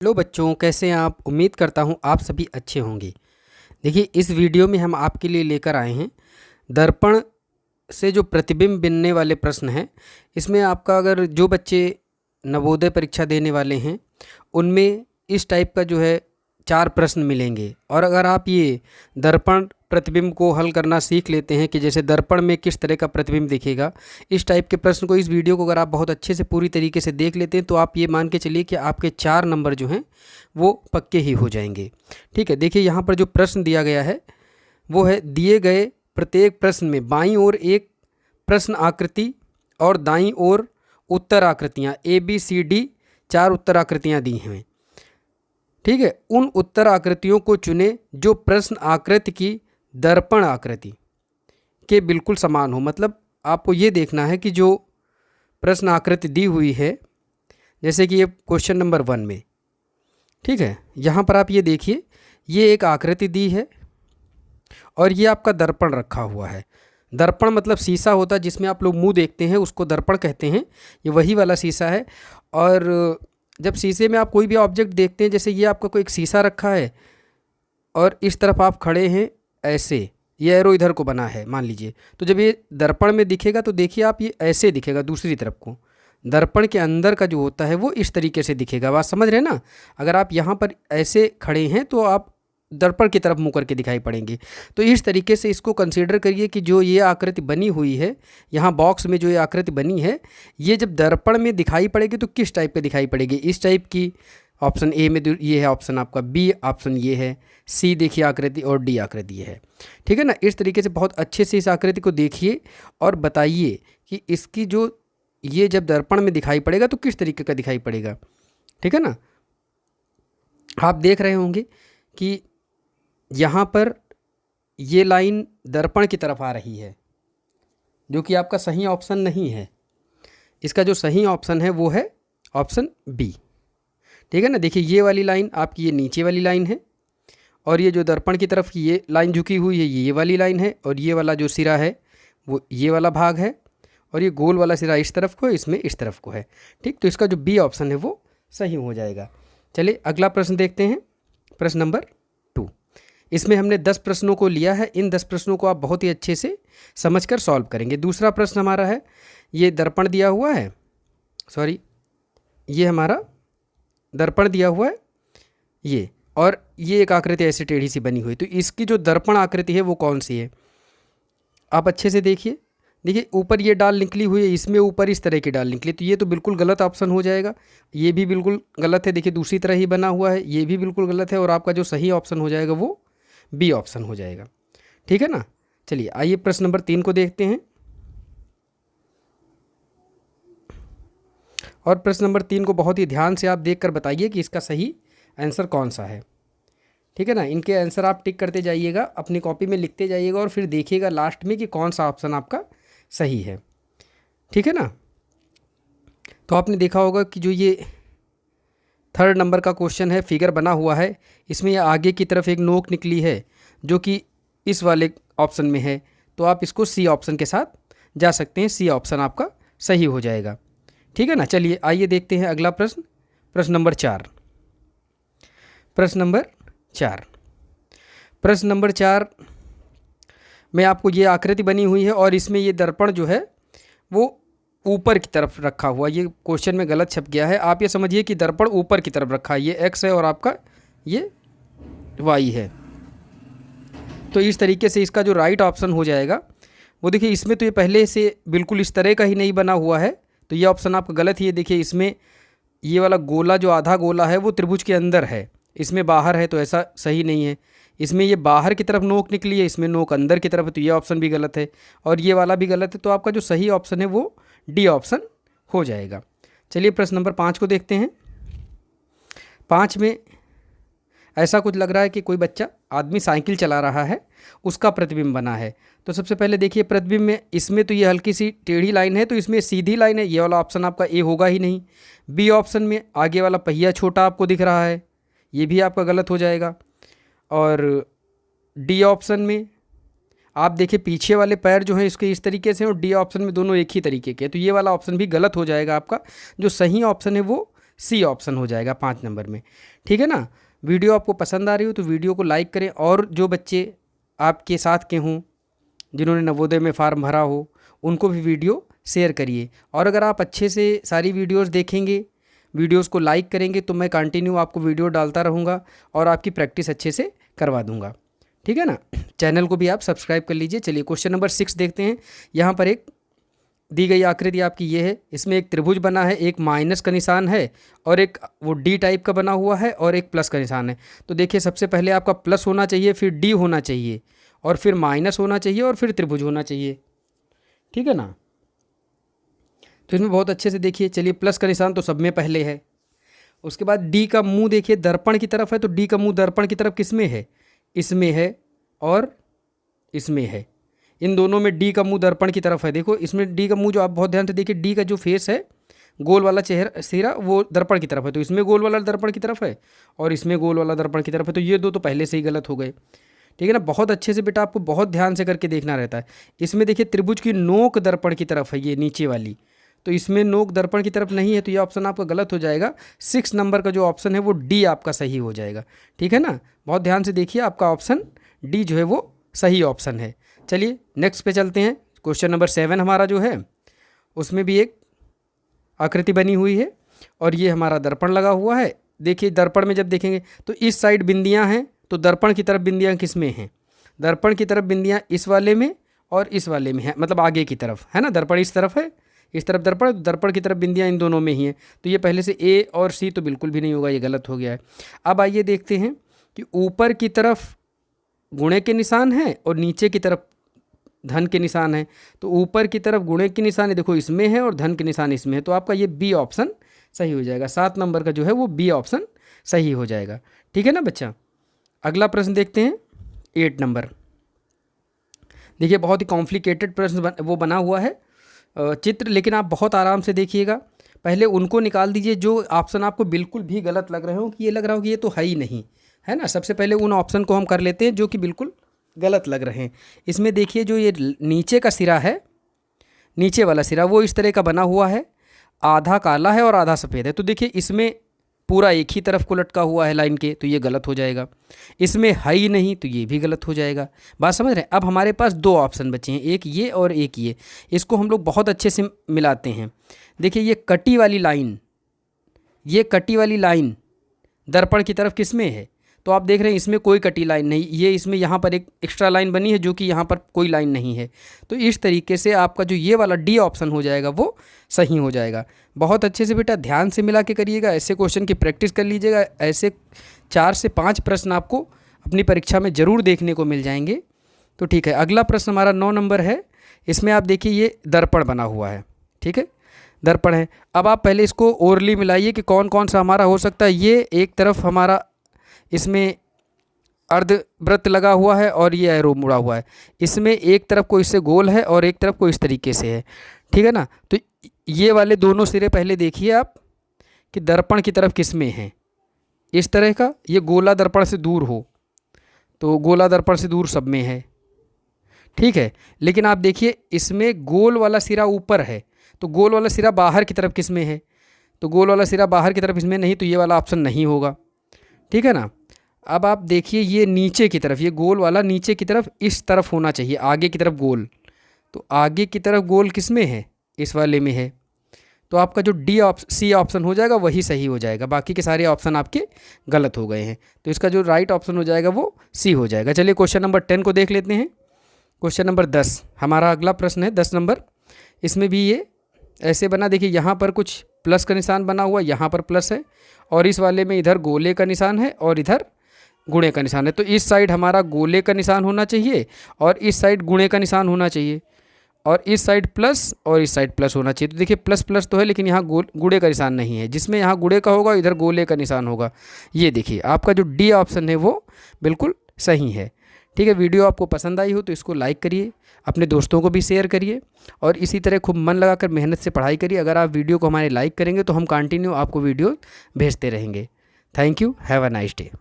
Hello बच्चों, कैसे हैं आप। उम्मीद करता हूँ आप सभी अच्छे होंगे। देखिए, इस वीडियो में हम आपके लिए लेकर आए हैं दर्पण से जो प्रतिबिंब बिनने वाले प्रश्न हैं। इसमें आपका अगर जो बच्चे नवोदय परीक्षा देने वाले हैं उनमें इस टाइप का जो है 4 प्रश्न मिलेंगे। और अगर आप ये दर्पण प्रतिबिंब को हल करना सीख लेते हैं कि जैसे दर्पण में किस तरह का प्रतिबिंब दिखेगा, इस टाइप के प्रश्न को, इस वीडियो को अगर आप बहुत अच्छे से पूरी तरीके से देख लेते हैं तो आप ये मान के चलिए कि आपके 4 नंबर जो हैं वो पक्के ही हो जाएंगे। ठीक है, देखिए यहाँ पर जो प्रश्न दिया गया है वो है, दिए गए प्रत्येक प्रश्न में बाईं ओर एक प्रश्न आकृति और दाईं ओर उत्तर आकृतियाँ ABCD 4 उत्तर आकृतियाँ दी हैं। ठीक है, उन उत्तर आकृतियों को चुने जो प्रश्न आकृति की दर्पण आकृति के बिल्कुल समान हो। मतलब आपको ये देखना है कि जो प्रश्न आकृति दी हुई है, जैसे कि ये क्वेश्चन नंबर 1 में, ठीक है, यहाँ पर आप ये देखिए, ये एक आकृति दी है और ये आपका दर्पण रखा हुआ है। दर्पण मतलब शीशा होता है जिसमें आप लोग मुंह देखते हैं, उसको दर्पण कहते हैं। ये वही वाला शीशा है। और जब शीशे में आप कोई भी ऑब्जेक्ट देखते हैं, जैसे ये आपका कोई एक शीशा रखा है और इस तरफ आप खड़े हैं ऐसे, ये एरो इधर को बना है मान लीजिए, तो जब ये दर्पण में दिखेगा तो देखिए आप, ये ऐसे दिखेगा दूसरी तरफ को। दर्पण के अंदर का जो होता है वो इस तरीके से दिखेगा। बात समझ रहे हैं ना। अगर आप यहाँ पर ऐसे खड़े हैं तो आप दर्पण की तरफ मुँह करके दिखाई पड़ेंगे। तो इस तरीके से इसको कंसीडर करिए कि जो ये आकृति बनी हुई है, यहाँ बॉक्स में जो ये आकृति बनी है, ये जब दर्पण में दिखाई पड़ेगी तो किस टाइप की दिखाई पड़ेगी, इस टाइप की। ऑप्शन ए में ये है ऑप्शन आपका, बी ऑप्शन ये है, सी देखिए आकृति, और डी आकृति ये है। ठीक है ना। इस तरीके से बहुत अच्छे से इस आकृति को देखिए और बताइए कि इसकी जो ये जब दर्पण में दिखाई पड़ेगा तो किस तरीके का दिखाई पड़ेगा। ठीक है ना। आप देख रहे होंगे कि यहाँ पर ये लाइन दर्पण की तरफ आ रही है, जो कि आपका सही ऑप्शन नहीं है। इसका जो सही ऑप्शन है वो है ऑप्शन बी। ठीक है ना। देखिए, ये वाली लाइन आपकी, ये नीचे वाली लाइन है, और ये जो दर्पण की तरफ की ये लाइन झुकी हुई है, ये वाली लाइन है, और ये वाला जो सिरा है वो ये वाला भाग है, और ये गोल वाला सिरा इस तरफ को है, इसमें इस तरफ को है। ठीक, तो इसका जो बी ऑप्शन है वो सही हो जाएगा। चलिए अगला प्रश्न देखते हैं, प्रश्न नंबर 2। इसमें हमने 10 प्रश्नों को लिया है। इन 10 प्रश्नों को आप बहुत ही अच्छे से समझकर सॉल्व करेंगे। दूसरा प्रश्न हमारा है, ये दर्पण दिया हुआ है, सॉरी, ये हमारा दर्पण दिया हुआ है ये, और ये एक आकृति ऐसे टेढ़ी सी बनी हुई, तो इसकी जो दर्पण आकृति है वो कौन सी है। आप अच्छे से देखिए। देखिए, ऊपर ये डाल निकली हुई है, इसमें ऊपर इस तरह की डाल निकली, तो ये तो बिल्कुल गलत ऑप्शन हो जाएगा। ये भी बिल्कुल गलत है। देखिए, दूसरी तरह ही बना हुआ है, ये भी बिल्कुल गलत है। और आपका जो सही ऑप्शन हो जाएगा वो बी ऑप्शन हो जाएगा। ठीक है ना। चलिए आइए प्रश्न नंबर 3 को देखते हैं। और प्रश्न नंबर 3 को बहुत ही ध्यान से आप देखकर बताइए कि इसका सही आंसर कौन सा है। ठीक है ना। इनके आंसर आप टिक करते जाइएगा, अपनी कॉपी में लिखते जाइएगा, और फिर देखिएगा लास्ट में कि कौन सा ऑप्शन आपका सही है। ठीक है ना। तो आपने देखा होगा कि जो ये 3rd नंबर का क्वेश्चन है, फिगर बना हुआ है, इसमें ये आगे की तरफ एक नोक निकली है जो कि इस वाले ऑप्शन में है, तो आप इसको सी ऑप्शन के साथ जा सकते हैं। सी ऑप्शन आपका सही हो जाएगा। ठीक है ना। चलिए आइए देखते हैं अगला प्रश्न, प्रश्न नंबर 4। प्रश्न नंबर 4, प्रश्न नंबर 4 में आपको ये आकृति बनी हुई है और इसमें ये दर्पण जो है वो ऊपर की तरफ रखा हुआ। ये क्वेश्चन में गलत छप गया है। आप ये समझिए कि दर्पण ऊपर की तरफ रखा है, ये एक्स है और आपका ये वाई है। तो इस तरीके से इसका जो राइट ऑप्शन हो जाएगा वो, देखिए इसमें तो ये पहले से बिल्कुल इस तरह का ही नहीं बना हुआ है, तो ये ऑप्शन आपका गलत ही है। देखिए, इसमें ये वाला गोला जो आधा गोला है वो त्रिभुज के अंदर है, इसमें बाहर है, तो ऐसा सही नहीं है। इसमें ये बाहर की तरफ नोक निकली है, इसमें नोक अंदर की तरफ है, तो ये ऑप्शन भी गलत है, और ये वाला भी गलत है। तो आपका जो सही ऑप्शन है वो डी ऑप्शन हो जाएगा। चलिए प्रश्न नंबर 5 को देखते हैं। 5 में ऐसा कुछ लग रहा है कि कोई बच्चा, आदमी साइकिल चला रहा है, उसका प्रतिबिंब बना है। तो सबसे पहले देखिए प्रतिबिंब में, इसमें तो ये हल्की सी टेढ़ी लाइन है, तो इसमें सीधी लाइन है, ये वाला ऑप्शन आपका ए होगा ही नहीं। बी ऑप्शन में आगे वाला पहिया छोटा आपको दिख रहा है, ये भी आपका गलत हो जाएगा। और डी ऑप्शन में आप देखिए पीछे वाले पैर जो हैं इसके इस तरीके से, और डी ऑप्शन में दोनों एक ही तरीके के, तो ये वाला ऑप्शन भी गलत हो जाएगा आपका। जो सही ऑप्शन है वो सी ऑप्शन हो जाएगा 5 नंबर में। ठीक है ना। वीडियो आपको पसंद आ रही हो तो वीडियो को लाइक करें, और जो बच्चे आपके साथ के हों जिन्होंने नवोदय में फार्म भरा हो उनको भी वीडियो शेयर करिए। और अगर आप अच्छे से सारी वीडियोस देखेंगे, वीडियोस को लाइक करेंगे, तो मैं कंटिन्यू आपको वीडियो डालता रहूँगा और आपकी प्रैक्टिस अच्छे से करवा दूँगा। ठीक है ना। चैनल को भी आप सब्सक्राइब कर लीजिए। चलिए क्वेश्चन नंबर 6 देखते हैं। यहाँ पर एक दी गई आकृति आपकी ये है, इसमें एक त्रिभुज बना है, एक माइनस का निशान है और एक वो डी टाइप का बना हुआ है और एक प्लस का निशान है। तो देखिए सबसे पहले आपका प्लस होना चाहिए, फिर डी होना चाहिए और फिर माइनस होना चाहिए और फिर त्रिभुज होना चाहिए। ठीक है ना। तो इसमें बहुत अच्छे से देखिए। चलिए प्लस का निशान तो सब में पहले है, उसके बाद डी का मुंह देखिए दर्पण की तरफ है, तो डी का मुंह दर्पण की तरफ किस में है? इसमें है और इसमें है। इन दोनों में डी का मुंह दर्पण की तरफ है। देखो इसमें डी का मुंह जो आप बहुत ध्यान से देखिए, डी का जो फेस है गोल वाला चेहरा सिरा वो दर्पण की तरफ है, तो इसमें गोल वाला दर्पण की तरफ है और इसमें गोल वाला दर्पण की तरफ है। तो ये दो तो पहले से ही गलत हो गए। ठीक है ना। बहुत अच्छे से बेटा आपको बहुत ध्यान से करके देखना रहता है। इसमें देखिए त्रिभुज की नोक दर्पण की तरफ है, ये नीचे वाली, तो इसमें नोक दर्पण की तरफ नहीं है, तो ये ऑप्शन आपका गलत हो जाएगा। 6 नंबर का जो ऑप्शन है वो डी आपका सही हो जाएगा। ठीक है ना। बहुत ध्यान से देखिए, आपका ऑप्शन डी जो है वो सही ऑप्शन है। चलिए नेक्स्ट पे चलते हैं। क्वेश्चन नंबर 7 हमारा जो है उसमें भी एक आकृति बनी हुई है और ये हमारा दर्पण लगा हुआ है। देखिए दर्पण में जब देखेंगे तो इस साइड बिंदियां हैं, तो दर्पण की तरफ बिंदियां किस में हैं? दर्पण की तरफ बिंदियां इस वाले में और इस वाले में है, मतलब आगे की तरफ है ना। दर्पण इस तरफ है, इस तरफ दर्पण, दर्पण की तरफ बिंदियां इन दोनों में ही हैं। तो ये पहले से ए और सी तो बिल्कुल भी नहीं होगा, ये गलत हो गया है। अब आइए देखते हैं कि ऊपर की तरफ गुणे के निशान है और नीचे की तरफ धन के निशान है। तो ऊपर की तरफ गुणे के निशान है, देखो इसमें है, और धन के निशान इसमें है, तो आपका ये बी ऑप्शन सही हो जाएगा। 7 नंबर का जो है वो बी ऑप्शन सही हो जाएगा। ठीक है ना बच्चा। अगला प्रश्न देखते हैं 8 नंबर। देखिए बहुत ही कॉम्प्लिकेटेड प्रश्न वो बना हुआ है चित्र, लेकिन आप बहुत आराम से देखिएगा। पहले उनको निकाल दीजिए जो ऑप्शन आपको बिल्कुल भी गलत लग रहे हो, कि ये लग रहा हो कि ये तो है ही नहीं, है ना। सबसे पहले उन ऑप्शन को हम कर लेते हैं जो कि बिल्कुल गलत लग रहे हैं। इसमें देखिए जो ये नीचे का सिरा है, नीचे वाला सिरा वो इस तरह का बना हुआ है, आधा काला है और आधा सफ़ेद है। तो देखिए इसमें पूरा एक ही तरफ को लटका हुआ है लाइन के, तो ये गलत हो जाएगा। इसमें है ही नहीं, तो ये भी गलत हो जाएगा। बात समझ रहे हैं। अब हमारे पास 2 ऑप्शन बचे हैं, एक ये और एक ये। इसको हम लोग बहुत अच्छे से मिलाते हैं। देखिए ये कटी वाली लाइन, ये कटी वाली लाइन दर्पण की तरफ किस में है? तो आप देख रहे हैं इसमें कोई कटी लाइन नहीं, ये इसमें यहाँ पर एक एक्स्ट्रा लाइन बनी है जो कि यहाँ पर कोई लाइन नहीं है। तो इस तरीके से आपका जो ये वाला डी ऑप्शन हो जाएगा वो सही हो जाएगा। बहुत अच्छे से बेटा ध्यान से मिला के करिएगा, ऐसे क्वेश्चन की प्रैक्टिस कर लीजिएगा। ऐसे 4 से 5 प्रश्न आपको अपनी परीक्षा में ज़रूर देखने को मिल जाएंगे। तो ठीक है, अगला प्रश्न हमारा 9 नंबर है। इसमें आप देखिए ये दर्पण बना हुआ है, ठीक है, दर्पण है। अब आप पहले इसको ओरली मिलाइए कि कौन कौन सा हमारा हो सकता है। ये एक तरफ हमारा इसमें अर्धवृत्त लगा हुआ है और ये एरो मुड़ा हुआ है। इसमें एक तरफ को इससे गोल है और एक तरफ को इस तरीके से है, ठीक है ना। तो ये वाले दोनों सिरे पहले देखिए आप कि दर्पण की तरफ किस में है। इस तरह का ये गोला दर्पण से दूर हो तो गोला दर्पण से दूर सब में है, ठीक है। लेकिन आप देखिए इसमें गोल वाला सिरा ऊपर है, तो गोल वाला सिरा बाहर की तरफ किस में है? तो गोल वाला सिरा बाहर की तरफ इसमें नहीं, तो ये वाला ऑप्शन नहीं होगा, ठीक है ना। अब आप देखिए ये नीचे की तरफ, ये गोल वाला नीचे की तरफ इस तरफ होना चाहिए, आगे की तरफ गोल। तो आगे की तरफ गोल किस में है? इस वाले में है। तो आपका जो सी ऑप्शन हो जाएगा वही सही हो जाएगा। बाकी के सारे ऑप्शन आपके गलत हो गए हैं, तो इसका जो राइट ऑप्शन हो जाएगा वो सी हो जाएगा। चलिए क्वेश्चन नंबर 10 को देख लेते हैं। क्वेश्चन नंबर 10 हमारा अगला प्रश्न है, 10 नंबर। इसमें भी ये ऐसे बना, देखिए यहाँ पर कुछ प्लस का निशान बना हुआ, यहाँ पर प्लस है और इस वाले में इधर गोले का निशान है और इधर गुणे का निशान है। तो इस साइड हमारा गोले का निशान होना चाहिए और इस साइड गुणे का निशान होना चाहिए, और इस साइड प्लस और इस साइड प्लस होना चाहिए। तो देखिए प्लस प्लस तो है लेकिन यहाँ गुणे का निशान नहीं है, जिसमें यहाँ गुणे का होगा इधर गोले का निशान होगा। ये देखिए आपका जो डी ऑप्शन है वो बिल्कुल सही है, ठीक है। वीडियो आपको पसंद आई हो तो इसको लाइक करिए, अपने दोस्तों को भी शेयर करिए और इसी तरह खूब मन लगाकर मेहनत से पढ़ाई करिए। अगर आप वीडियो को हमारे लाइक करेंगे तो हम कंटिन्यू आपको वीडियो भेजते रहेंगे। Thank you, have a nice day.